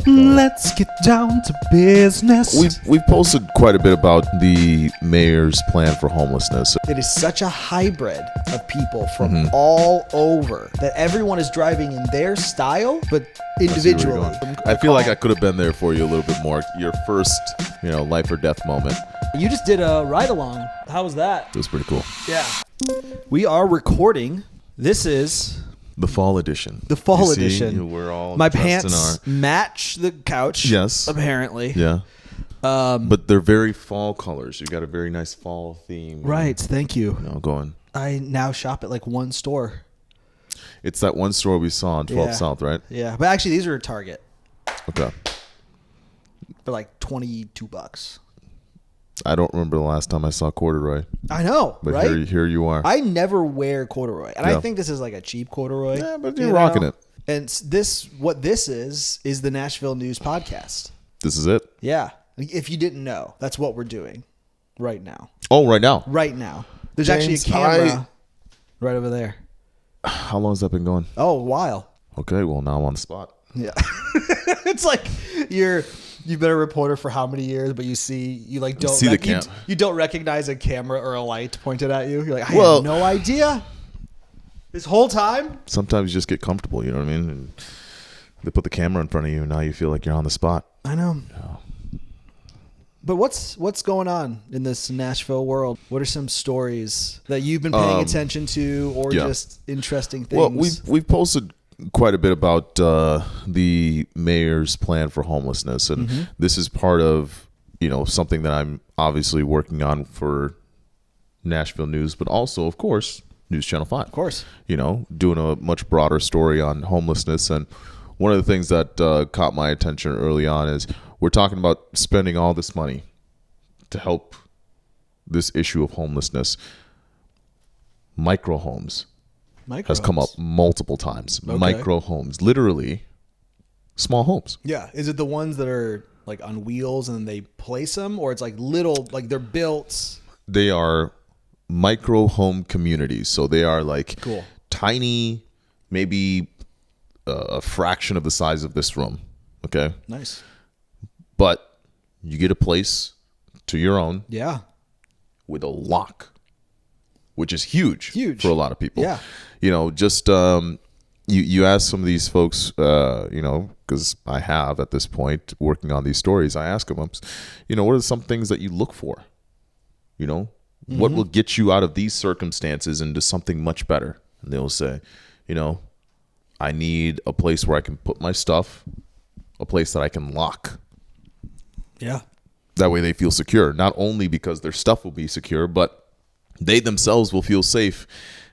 Let's get down to business. We've posted quite a bit about the mayor's plan for homelessness. It is such a hybrid of people from all over that everyone is driving in their style, but individually. I feel like I could have been there for you a little bit more. Your first, life or death moment. You just did a ride along. How was that? It was pretty cool. Yeah. We are recording. This is the fall edition. The fall edition. We're all my dressed pants match the couch. Yes. Apparently. Yeah. But they're very fall colors. You got a very nice fall theme. Right. Thank you. Going. I now shop at like one store. It's that one store we saw on 12th South, right? Yeah. But actually, these are at Target. Okay. For like $22. I don't remember the last time I saw corduroy. I know, but right? Here you are. I never wear corduroy, and I think this is like a cheap corduroy. Yeah, but you're rocking it. And what this is the Nashville News Podcast. This is it? Yeah. If you didn't know, that's what we're doing right now. Oh, right now? Right now. There's James, actually a camera right over there. How long has that been going? Oh, a while. Okay, well, now I'm on the spot. Yeah. It's like you've been a reporter for how many years, but you don't see the you don't recognize a camera or a light pointed at you. You're like, I had no idea. This whole time? Sometimes you just get comfortable, you know what I mean? And they put the camera in front of you, and now you feel like you're on the spot. I know. But what's going on in this Nashville world? What are some stories that you've been paying attention to, or just interesting things? Well, we've posted quite a bit about the mayor's plan for homelessness, and this is part of something that I'm obviously working on for Nashville News, but also, of course, News Channel 5. Of course, doing a much broader story on homelessness. And one of the things that caught my attention early on is we're talking about spending all this money to help this issue of homelessness. Micro homes has come up multiple times. Okay. Micro homes, literally small homes. Yeah. Is it the ones that are like on wheels and they place them, or it's like little, like they're built? They are micro home communities. So they are like cool. Tiny, maybe a fraction of the size of this room. Okay. Nice. But you get a place to your own. Yeah. With a lock, which is huge for a lot of people. Yeah. Just you ask some of these folks, because I have at this point working on these stories, I ask them, what are some things that you look for? What will get you out of these circumstances into something much better? And they'll say, I need a place where I can put my stuff, a place that I can lock. Yeah. That way they feel secure, not only because their stuff will be secure, but they themselves will feel safe,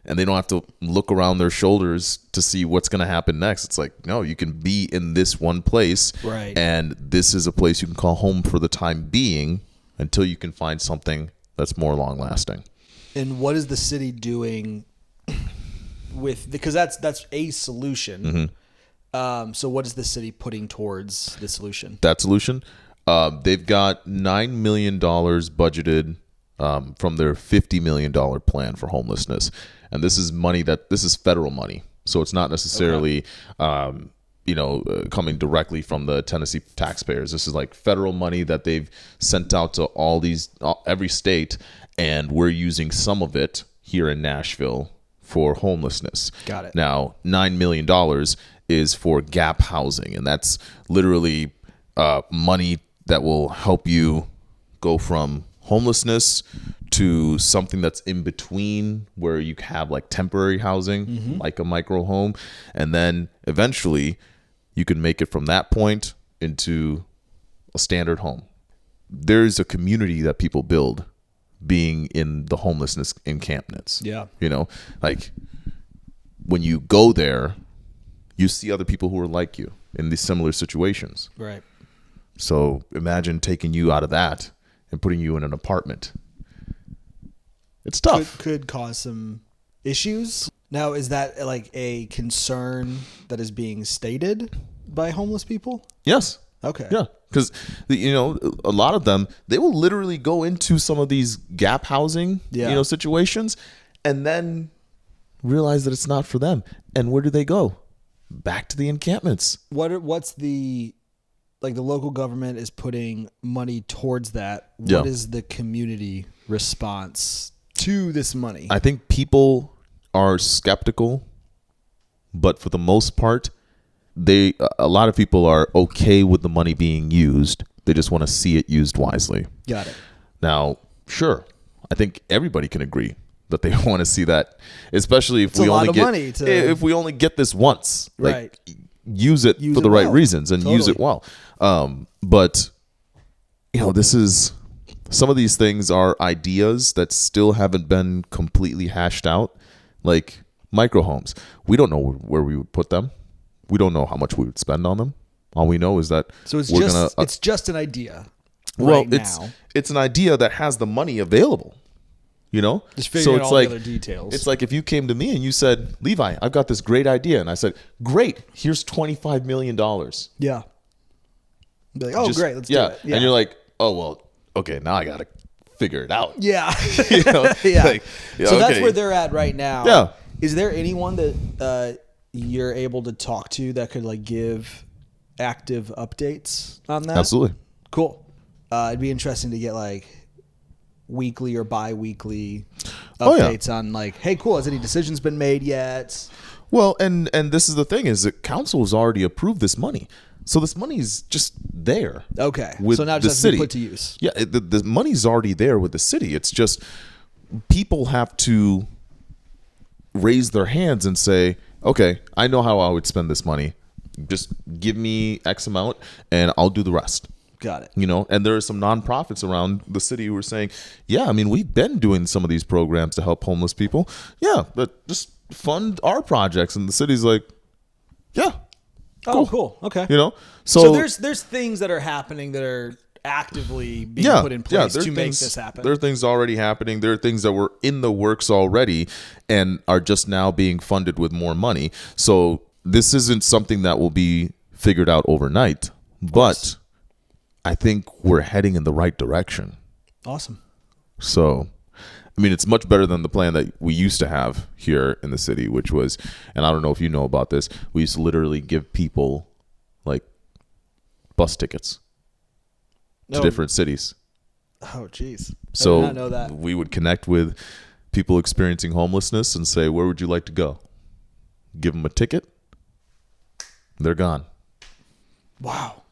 and they don't have to look around their shoulders to see what's going to happen next. It's like, no, you can be in this one place, right? And this is a place you can call home for the time being until you can find something that's more long lasting. And what is the city doing because that's a solution. So what is the city putting towards the solution? That solution? They've got $9 million budgeted from their $50 million plan for homelessness. And this is this is federal money. So it's not necessarily, coming directly from the Tennessee taxpayers. This is like federal money that they've sent out to every state. And we're using some of it here in Nashville for homelessness. Got it. Now, $9 million is for gap housing. And that's literally money that will help you go from homelessness to something that's in between, where you have like temporary housing, like a micro home. And then eventually you can make it from that point into a standard home. There's a community that people build being in the homelessness encampments. Yeah. Like when you go there, you see other people who are like you in these similar situations. Right. So imagine taking you out of that and putting you in an apartment. It's tough. Could cause some issues. Now, is that like a concern that is being stated by homeless people? Yes. Okay. Yeah. Because, a lot of them, they will literally go into some of these gap housing, situations, and then realize that it's not for them. And where do they go? Back to the encampments. What's the like the local government is putting money towards that, Yeah. what is the community response to this money? I think people are skeptical, but for the most part, a lot of people are okay with the money being used. They just want to see it used wisely. Got it. Now, sure, I think everybody can agree that they want to see that, especially if It's a lot of money if we only get this once, like Right. use it Use for it the right well. reasons and use it well. But this is some of these things are ideas that still haven't been completely hashed out, like micro homes. We don't know where we would put them. We don't know how much we would spend on them. All we know is that So it's we're just gonna, it's just an idea. well, right now. it's an idea that has the money available. Just figuring out it's all like the other details. it's like if you came to me and you said, Levi, I've got this great idea, and I said, great, here's $25 million. Yeah. Be like, oh, Just- great, let's yeah. do it. Yeah. And you're like, oh well, okay, now I gotta figure it out. yeah. You know? yeah. Like, So that's okay. where they're at right now. Yeah. Is there anyone that you're able to talk to that could like give active updates on that? Absolutely. Cool. It'd be interesting to get like weekly or bi-weekly Oh, yeah. updates on like, hey, cool, has any decisions been made yet? Well, and this is the thing is that council has already approved this money, so this money is just there. Okay. With So now it the just has to be city. put to use. Yeah, the money's already there with the city. It's just people have to raise their hands and say, okay, I know how I would spend this money. Just give me X amount and I'll do the rest. Got it. And there are some nonprofits around the city who are saying, yeah, I mean, we've been doing some of these programs to help homeless people. Yeah, but just fund our projects. And the city's like, yeah, Oh, cool. Okay. So there's things that are happening that are actively being put in place there are to make things- this happen. There are things already happening. There are things that were in the works already and are just now being funded with more money. So this isn't something that will be figured out overnight, but I think we're heading in the right direction. Awesome. So, I mean, it's much better than the plan that we used to have here in the city, which was, and I don't know if you know about this, we used to literally give people like bus tickets to No. different cities. Oh, jeez. I So did not know that. we would connect with people experiencing homelessness and say, where would you like to go? Give them a ticket. They're gone. Wow.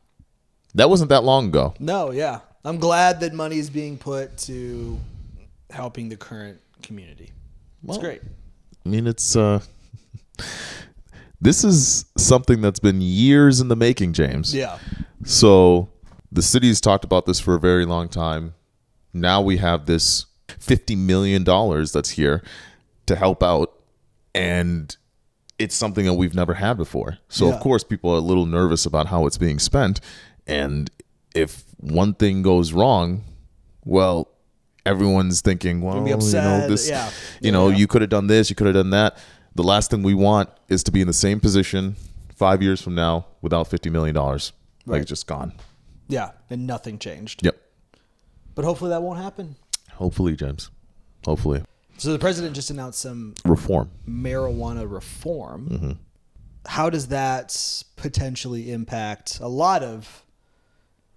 That wasn't that long ago. No, yeah. I'm glad that money is being put to helping the current community. It's Well, great. I mean, it's this is something that's been years in the making, James. Yeah. So the city's talked about this for a very long time. Now we have this $50 million that's here to help out, and it's something that we've never had before. So Yeah. of course people are a little nervous about how it's being spent, and if one thing goes wrong, well, everyone's thinking, well, be upset. this, Yeah. you could have done this, you could have done that. The last thing we want is to be in the same position 5 years from now without $50 million. Like Right. it's just gone. Yeah. And nothing changed. Yep. But hopefully that won't happen. Hopefully, James. Hopefully. So the president just announced some Reform. marijuana reform. Mm-hmm. How does that potentially impact a lot of?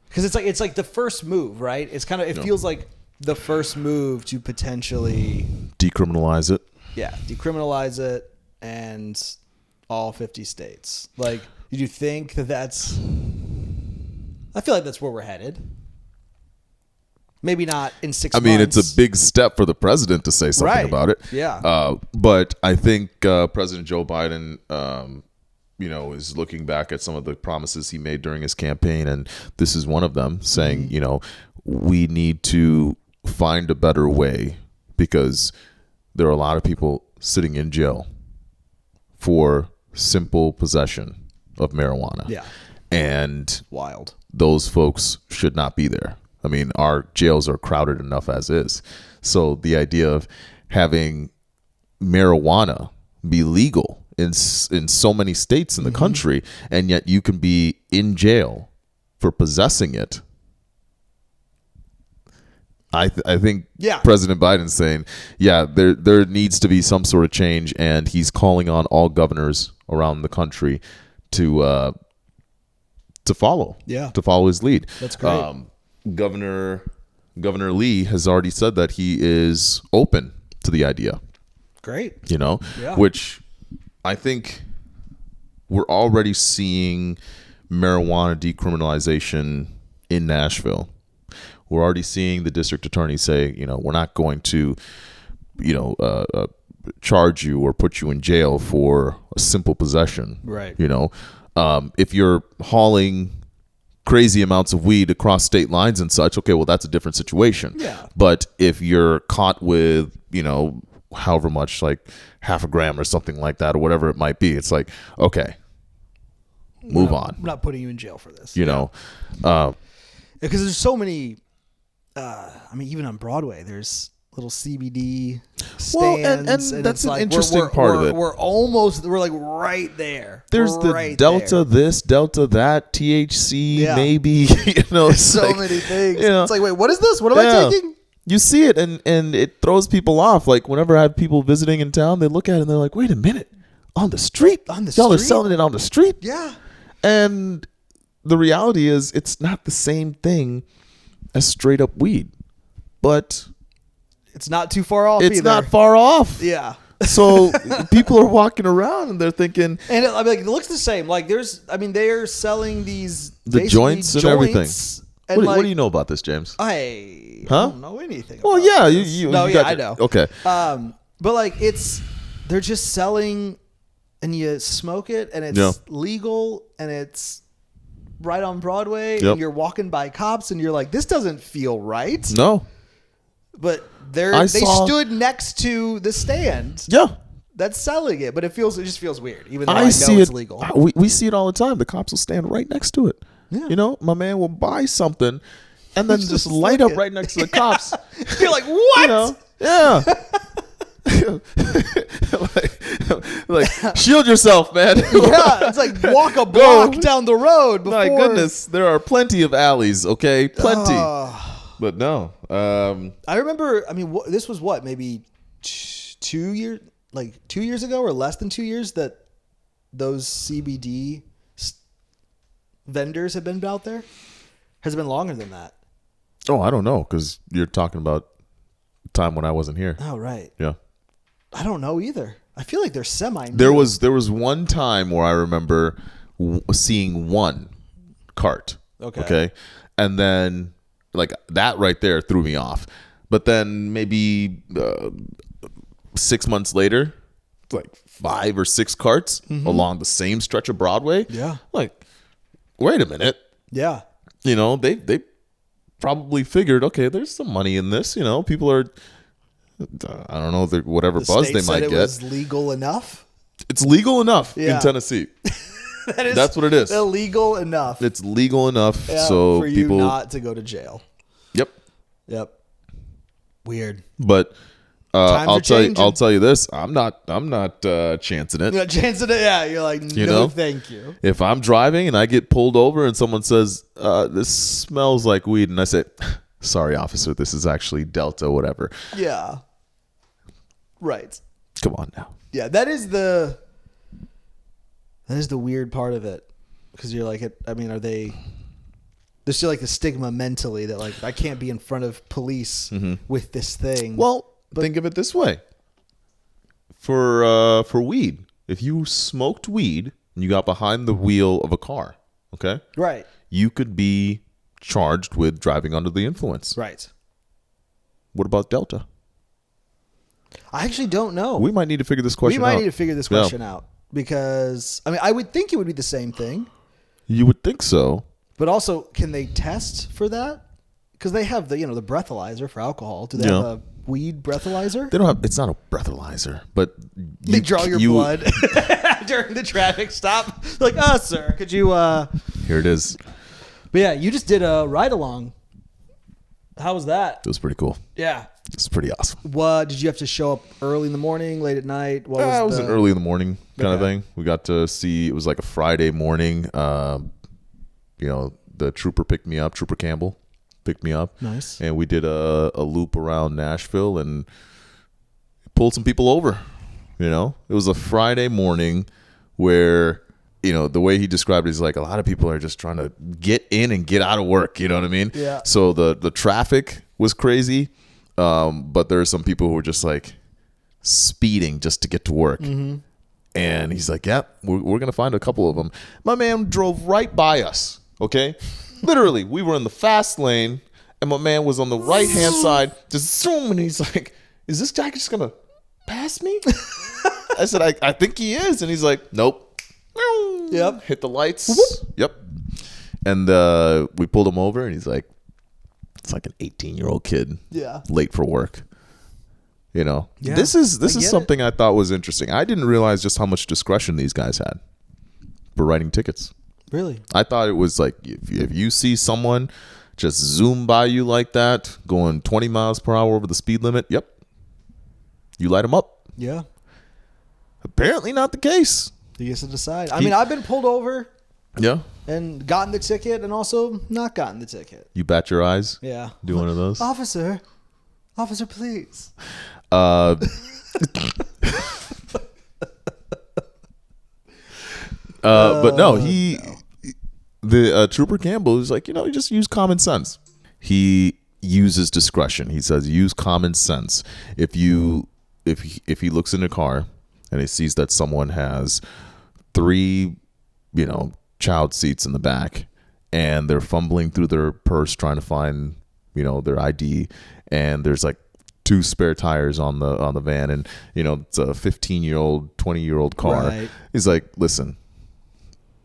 Because it's like the first move, right? It's kind of feels like the first move to potentially Decriminalize it. decriminalize it and all 50 states. Like, did you think that that's? I feel like that's where we're headed. Maybe not in 6 months. I mean, it's a big step for the president to say something Right. about it. Yeah. But I think President Joe Biden, is looking back at some of the promises he made during his campaign, and this is one of them, saying, we need to find a better way because there are a lot of people sitting in jail for simple possession of marijuana. Yeah. And Wild. those folks should not be there. I mean, our jails are crowded enough as is. So the idea of having marijuana be legal in so many states in the country, and yet you can be in jail for possessing it. I think Yeah. President Biden's saying, there needs to be some sort of change, and he's calling on all governors around the country to to follow. Yeah. To follow his lead. That's great. Governor Lee has already said that he is open to the idea. Great. Yeah. Which I think we're already seeing marijuana decriminalization in Nashville. We're already seeing the district attorney say, we're not going to, charge you or put you in jail for a simple possession. Right. If you're hauling crazy amounts of weed across state lines and such, okay, well, that's a different situation. Yeah. But if you're caught with, however much, like half a gram or something like that, or whatever it might be, it's like, okay, move on. I'm not putting you in jail for this. Because there's so many. Even on Broadway, there's little CBD stands, and that's it's an like interesting part of it. We're like right there. There's the Delta this, Delta that, THC, maybe. There's so many things. It's like, wait, what is this? What am I taking? You see it, and it throws people off. Like whenever I have people visiting in town, they look at it and they're like, "Wait a minute, on the street? Y'all are selling it on the street?" Yeah. And the reality is, it's not the same thing as straight up weed, but it's not too far off. It's either. not far off. Yeah. So people are walking around and they're thinking, and it looks the same. Like they're selling these joints and everything. And what do you know about this, James? I don't know anything. Well, about yeah, this. I know. Okay. But they're just selling, and you smoke it, and it's legal, and it's right on Broadway, and you're walking by cops, and you're like, this doesn't feel right. No. But they stood next to the stand. Yeah. That's selling it, but it just feels weird, even though I know it's legal. We see it all the time. The cops will stand right next to it. Yeah. My man will buy something and then just light up right next to the cops. You're like, what? Yeah. like shield yourself, man. Yeah, it's like walk a block down the road before. My goodness, there are plenty of alleys, okay? Plenty. But no. I remember, this was maybe 2 years, 2 years ago or less than 2 years that those CBD vendors have been out there? Has it been longer than that? Oh, I don't know, because you're talking about the time when I wasn't here. Oh, right. Yeah. I don't know either. I feel like they're semi-new. There was one time where I remember seeing one cart. Okay. And then that right there threw me off. But then maybe 6 months later, it's like 5 or 6 carts along the same stretch of Broadway. Yeah. Wait a minute. Yeah. They probably figured, okay, there's some money in this. People are, I don't know, whatever buzz they might get. It was legal enough. It's legal enough in Tennessee. That's what it is. Illegal enough. It's legal enough so for people you not to go to jail. Yep. Weird. But I'll tell you this. I'm not chancing it. You're not chancing it. Yeah. You're like, no, thank you. If I'm driving and I get pulled over and someone says, this smells like weed, and I say, sorry, officer, this is actually Delta, whatever. Yeah. Right. Come on now. Yeah. That is the weird part of it. Because you're like, are they... There's still the stigma mentally that I can't be in front of police with this thing. Well, think of it this way. For weed, if you smoked weed and you got behind the wheel of a car, okay? Right. You could be charged with driving under the influence. Right. What about Delta? I actually don't know. We might need to figure this question out. Because, I would think it would be the same thing. You would think so. But also, can they test for that? Because they have the breathalyzer for alcohol. Do they have a weed breathalyzer? They don't have. It's not a breathalyzer, but they draw your blood during the traffic stop. Like, sir, could you? Here it is. But yeah, you just did a ride along. How was that? It was pretty cool. Yeah, it's pretty awesome. What did you have to show up early in the morning, late at night? It was an early in the morning kind of thing. We got to see. It was like a Friday morning. The trooper picked me up. Trooper Campbell picked me up. Nice. And we did a loop around Nashville and pulled some people over. It was a Friday morning where the way he described it is like a lot of people are just trying to get in and get out of work. You know what I mean? Yeah. So the traffic was crazy, but there are some people who were just like speeding just to get to work. And he's like, "Yeah, we're gonna find a couple of them." My man drove right by us. Okay, literally, we were in the fast lane, and my man was on the right hand side, just zoom, and he's like, "Is this guy just gonna pass me?" I said, I think he is. And he's like, "Nope." Yep. Hit the lights. Yep. And we pulled him over, and he's like, it's like an 18-year-old kid. Yeah. Late for work. Yeah, This is get something I thought was interesting. I didn't realize just how much discretion these guys had for writing tickets. Really? I thought it was like if you see someone just zoom by you like that, going 20 miles per hour over the speed limit, yep, you light them up. Yeah. Apparently not the case. He gets to decide. I mean, I've been pulled over Yeah. and gotten the ticket and also not gotten the ticket. You bat your eyes? Yeah. Do one of those? Officer, please. But no, the Trooper Campbell is like, you just use common sense. He uses discretion. He says, use common sense. If he looks in a car and he sees that someone has 3, child seats in the back, and they're fumbling through their purse trying to find, their ID, and there's like 2 spare tires on the van, and it's a 15-year-old, 20-year-old car. Right. He's like, listen,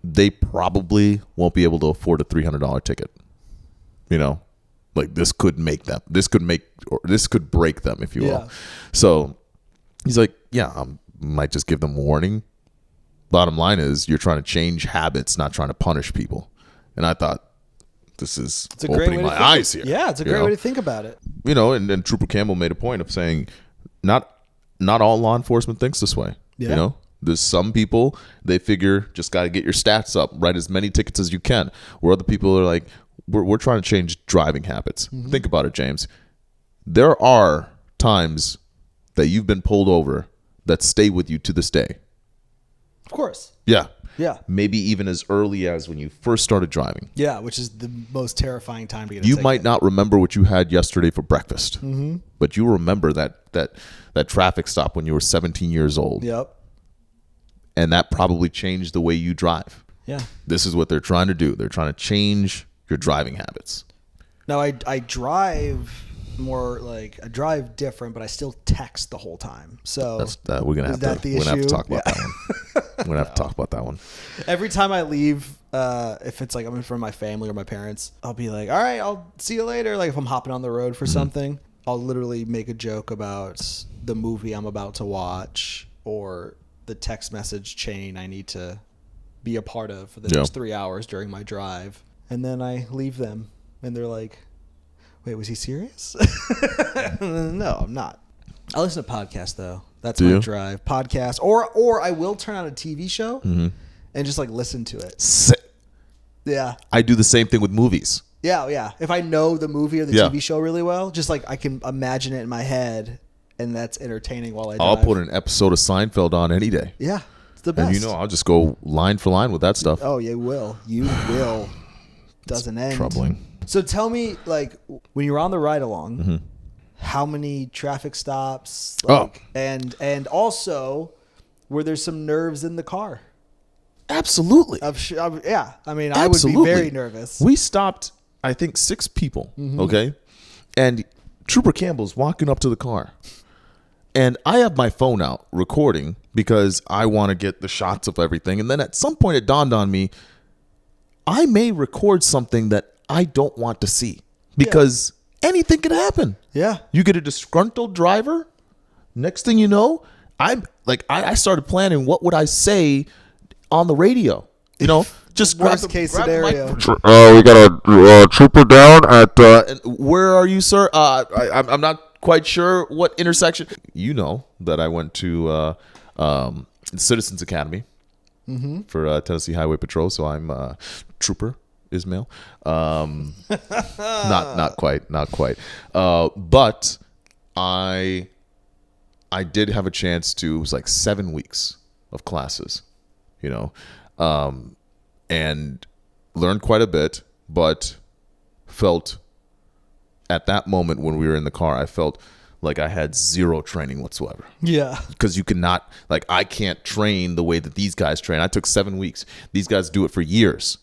they probably won't be able to afford a $300 ticket. Like this could make them. This could break them, if you will. Yeah. So he's like, yeah, might just give them warning. Bottom line is, you're trying to change habits, not trying to punish people. And I thought, this is opening my eyes here. Yeah, it's a great way to think about it. And Trooper Campbell made a point of saying, not all law enforcement thinks this way. Yeah. There's some people, they figure just got to get your stats up, write as many tickets as you can. Where other people are like, we're trying to change driving habits. Think about it, James. There are times that you've been pulled over that stay with you to this day. Of course. Yeah. Yeah. Maybe even as early as when you first started driving. Yeah, which is the most terrifying time to get a You ticket. might not remember what you had yesterday for breakfast, but you remember that traffic stop when you were 17 years old. Yep. And that probably changed the way you drive. Yeah. This is what they're trying to do. They're trying to change your driving habits. Now, I drive more like I drive different, but I still text the whole time. So We're gonna have to talk about that one. We're gonna have to talk about that one. Every time I leave, if it's like I'm in front of my family or my parents, I'll be like, "All right, I'll see you later." Like if I'm hopping on the road for something, I'll literally make a joke about the movie I'm about to watch or the text message chain I need to be a part of for the next 3 hours during my drive, and then I leave them, and they're like, "Wait, was he serious?" No, I'm not. I listen to podcasts though. That's my drive. Podcast, or I will turn on a TV show and just like listen to it. Yeah. I do the same thing with movies. Yeah. If I know the movie or the TV show really well, just like I can imagine it in my head, and that's entertaining while I drive. I'll put an episode of Seinfeld on any day. Yeah, it's the best. And I'll just go line for line with that stuff. Oh, you will. You will. Doesn't end. Troubling. So tell me, like, when you were on the ride along, how many traffic stops? And also, were there some nerves in the car? Absolutely. Yeah. I mean, Absolutely. I would be very nervous. We stopped, I think, 6 people. Okay. And Trooper Campbell's walking up to the car. And I have my phone out recording because I want to get the shots of everything. And then at some point it dawned on me, I may record something that I don't want to see because anything could happen. Yeah. You get a disgruntled driver. Next thing you know, I started planning what would I say on the radio. Just worst case scenario. We got a trooper down at. Where are you, sir? I'm not quite sure what intersection. You know that I went to Citizens Academy for Tennessee Highway Patrol, so I'm Trooper Ismail. Not quite. But I did have a chance to. It was like 7 weeks of classes. and learned quite a bit, but felt at that moment when we were in the car, I felt like I had zero training whatsoever. Yeah. Because you cannot, like, I can't train the way that these guys train. I took 7 weeks. These guys do it for years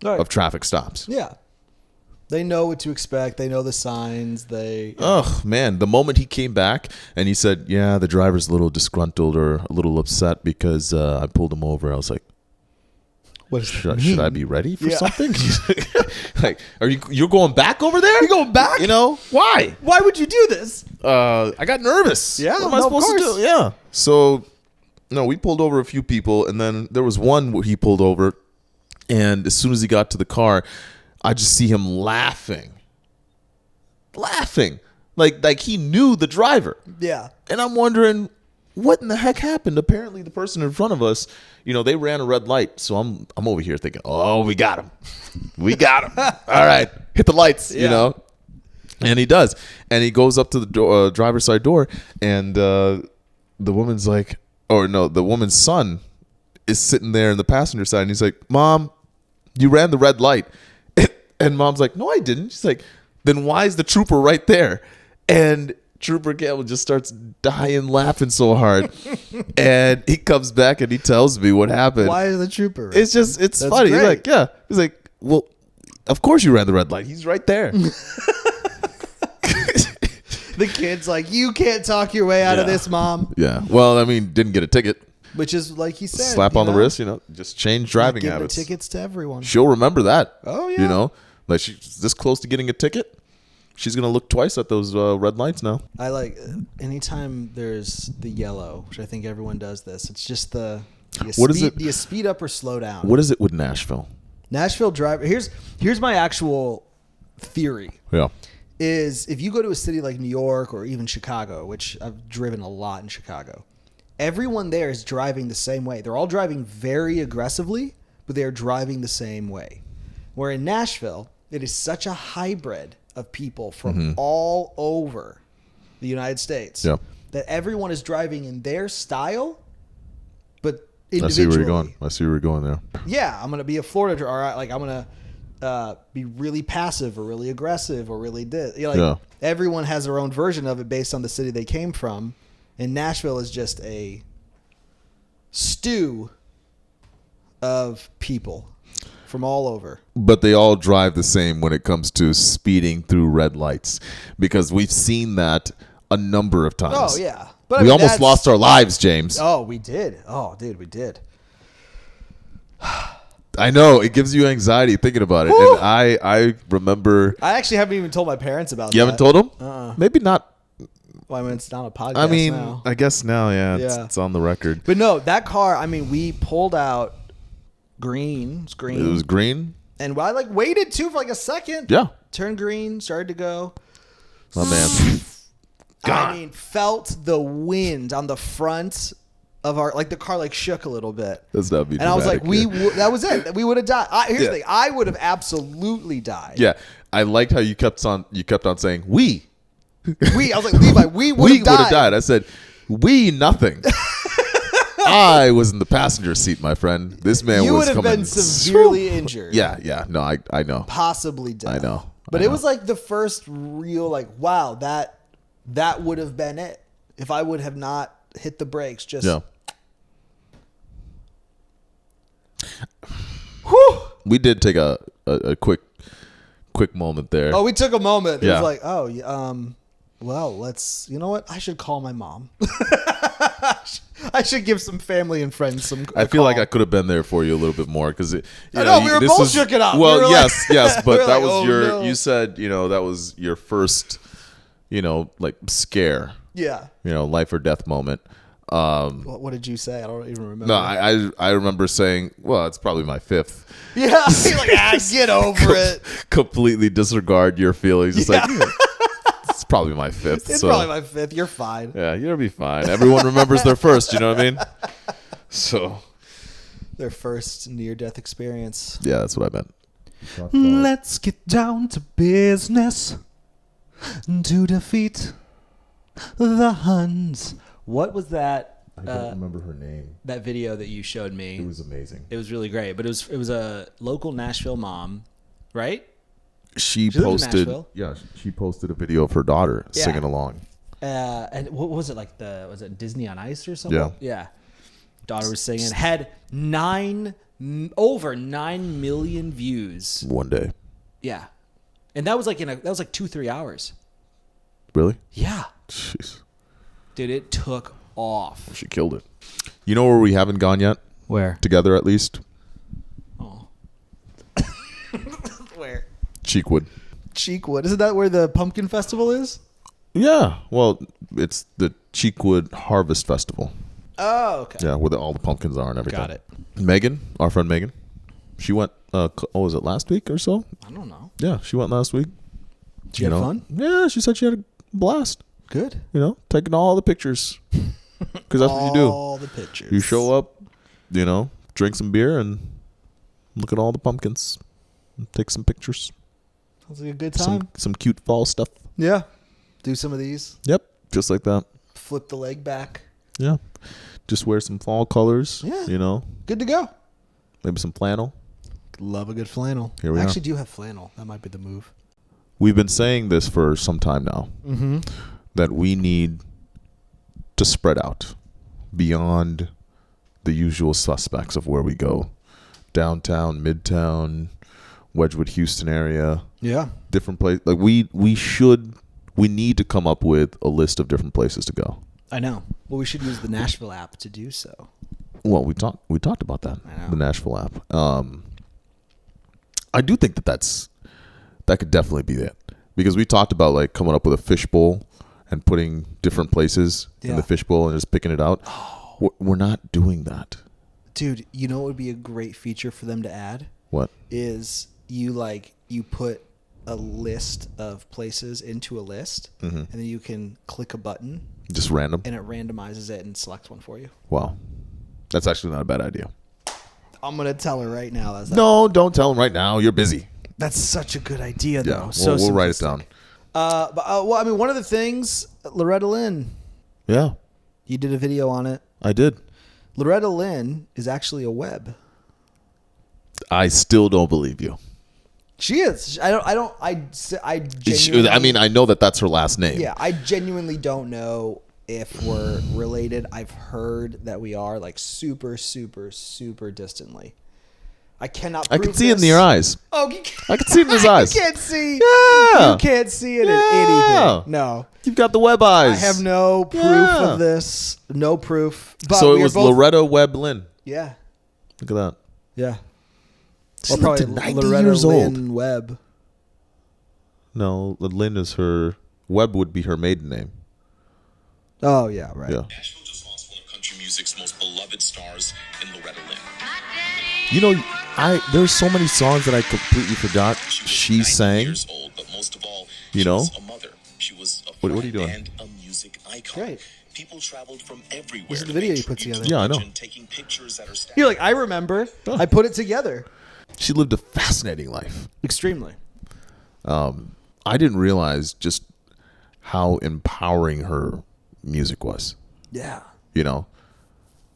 Right. of traffic stops. Yeah. They know what to expect. They know the signs. Oh, man. The moment he came back and he said, yeah, the driver's a little disgruntled or a little upset because I pulled him over. I was like, should I be ready for something? Like, you're going back over there? You're going back? You know, why? Why would you do this? I got nervous. Yeah, what am I supposed to do? Yeah. So, no, we pulled over a few people, and then there was one where he pulled over, and as soon as he got to the car, I just see him laughing, like he knew the driver. Yeah. And I'm wondering, what in the heck happened? Apparently, the person in front of us, they ran a red light. So I'm over here thinking, oh, we got him. We got him. All right. Hit the lights, And he does. And he goes up to the driver's side door. And the woman's like, the woman's son is sitting there in the passenger side. And he's like, Mom, you ran the red light. And Mom's like, no, I didn't. She's like, then why is the trooper right there? And Trooper Campbell just starts dying laughing so hard. And he comes back and he tells me what happened. Why is the trooper? It's funny. Great. He's like, yeah. He's like, well, of course you ran the red light. He's right there. The kid's like, you can't talk your way out of this, Mom. Yeah. Well, I mean, didn't get a ticket. Which is, like he said, slap on the wrist, just change driving give habits. The tickets to everyone. She'll remember that. Oh, yeah. Like she's this close to getting a ticket. She's going to look twice at those red lights now. I like anytime there's the yellow, which I think everyone does this. It's just do you speed up or slow down? What is it with Nashville? Nashville driver. Here's my actual theory. Yeah. Is if you go to a city like New York or even Chicago, which I've driven a lot in Chicago, everyone there is driving the same way. They're all driving very aggressively, but they're driving the same way. Where in Nashville, it is such a hybrid of people from all over the United States that everyone is driving in their style, but individually. I see where you're going there. Yeah, I'm going to be a Florida driver. Like I'm going to be really passive or really aggressive or really everyone has their own version of it based on the city they came from. And Nashville is just a stew of people from all over. But they all drive the same when it comes to speeding through red lights, because we've seen that a number of times. Oh, yeah. But we almost lost our lives, James. Oh, we did. Oh, dude, we did. I know. It gives you anxiety thinking about it. Woo! And I remember. I actually haven't even told my parents about that. You haven't told them? Maybe not. Well, I mean, it's not a podcast now. I guess now, it's on the record. But no, that car, we pulled out green. It was green. It was green? And I waited too for a second. Yeah. Turned green, started to go. My man. God. Felt the wind on the front of our, the car shook a little bit. That's not me. And I was like, that was it. We would have died. Here's the thing. I would have absolutely died. Yeah. I liked how you kept on saying, we. I was like, Levi, we would have died. I said, we nothing. I was in the passenger seat, my friend. This man was coming. You would have been severely injured. Yeah. No, I know. Possibly dead. I know. But it was the first real, wow, that would have been it. If I would have not hit the brakes, just. Yeah. Whew. We did take a quick moment there. Oh, we took a moment. Yeah. It was well, you know what? I should call my mom. I should give some family and friends some. I feel like I could have been there for you a little bit more because I know we were both shook it up. Well, we yes, but that was no. You said that was your first, scare. Yeah. Life or death moment. What did you say? I don't even remember. No, I remember saying, well, it's probably my fifth. Yeah, get over it. Completely disregard your feelings. It's it's probably my fifth. It's probably my fifth. You're fine. Yeah, you'll be fine. Everyone remembers their first, you know what I mean? So. Their first near-death experience. Yeah, that's what I meant. Let's get down to business to defeat the Huns. What was that I don't remember her name. that video that you showed me. It was amazing. It was really great, but it was a local Nashville mom, right? She lives in posted, Nashville. yeah, she posted a video of her daughter Yeah. singing along. And what was it like? Was it Disney on Ice or something? Yeah. Yeah. Daughter was singing. Had over 9 million views. One day. Yeah, and that was like 2-3 hours. Really? Yeah, Jeez. dude, it took off. She killed it. You know where we haven't gone yet? Where? Together, at least? Oh. Where? Cheekwood. Cheekwood. Isn't that where the pumpkin festival is? Yeah. Well, it's the Cheekwood Harvest Festival. Oh, okay. Yeah, where all the pumpkins are and everything. Got it. Megan, our friend Megan, she went, was it last week or so? I don't know. Yeah, she went last week. Did you have fun? Yeah, she said she had a blast. Good. Taking all the pictures. Because that's what you do. All the pictures. You show up, drink some beer and look at all the pumpkins. And take some pictures. Sounds like a good time. Some cute fall stuff. Yeah. Do some of these. Yep, just like that. Flip the leg back. Yeah. Just wear some fall colors. Yeah. Good to go. Maybe some flannel. Love a good flannel. Here we I are. actually do have flannel. That might be the move. We've been saying this for some time now. Mm-hmm. That we need to spread out beyond the usual suspects of where we go. Downtown, Midtown, Wedgwood, Houston area. Yeah. Different place. Like we need to come up with a list of different places to go. I know. Well, we should use the Nashville app to do so. Well, we talked about that. I know. The Nashville app. I do think that could definitely be it, because we talked about like coming up with a fishbowl and putting different places in the fishbowl and just picking it out. We're not doing that. Dude, you know what would be a great feature for them to add? What? Is you put a list of places into a list, and then you can click a button. Just random? And it randomizes it and selects one for you. Wow. That's actually not a bad idea. I'm going to tell her right now. No, don't tell him right now. You're busy. That's such a good idea, though. Yeah, we'll write it down. One of the things, Loretta Lynn. Yeah. You did a video on it. I did. Loretta Lynn is actually a web. I still don't believe you. She is. I genuinely, I know that's her last name. Yeah, I genuinely don't know if we're related. I've heard that we are, like, super, super, super distantly. I cannot prove I can see it in your eyes. Oh, I can see it in his eyes. You can't see. Yeah. You can't see it in anything. No. You've got the web eyes. I have no proof of this. No proof. But so it was Loretta Webb Lynn. Yeah. Look at that. Yeah. She Or lived to probably 90 Loretta years Lynn old. Webb. No, Lynn is her. Webb would be her maiden name. Oh, yeah, right. Yeah. Nashville just lost one of country music's most beloved stars in Loretta Lynn. There's so many songs that I completely forgot she sang. Years old, but most of all, You she know? was a mother. She was a What are friend you doing? and a music icon. Great. People traveled from everywhere. This is the to video pay you put tribute together. to Yeah, I the know. legend, taking pictures at her statue. You're like, I remember. Oh. I put it together. She lived a fascinating life. Extremely. I didn't realize just how empowering her music was. Yeah.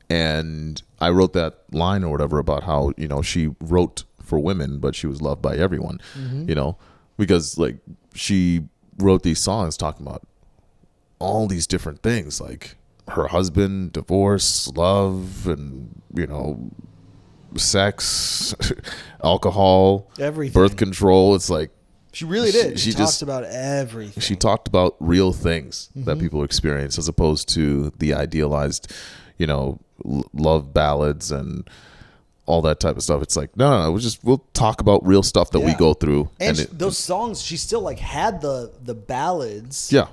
And I wrote that line or whatever about how, she wrote for women, but she was loved by everyone, because like she wrote these songs talking about all these different things, like her husband, divorce, love, and, sex, alcohol, Everything. birth control. It's like, She really did. She She just- talked about everything. she talked about real things that people experience, as opposed to the idealized, love ballads and all that type of stuff. It's like, no, we'll talk about real stuff that we Yeah. go through. And it- those songs, she still like had the ballads yeah,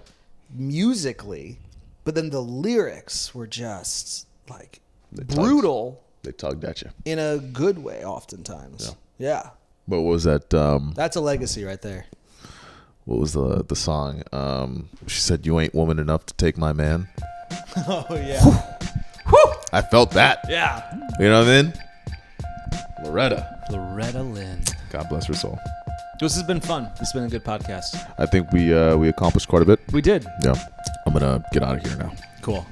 musically, but then the lyrics were just like tugged. brutal they tugged at you. in a good way oftentimes. Yeah. What was that? That's a legacy right there. What was the song? She said, "You ain't woman enough to take my man." Oh, yeah. I felt that. Yeah. You know what I mean? Loretta Lynn. God bless her soul. This has been fun. This has been a good podcast. I think we accomplished quite a bit. We did. Yeah. I'm gonna get out of here now. Cool.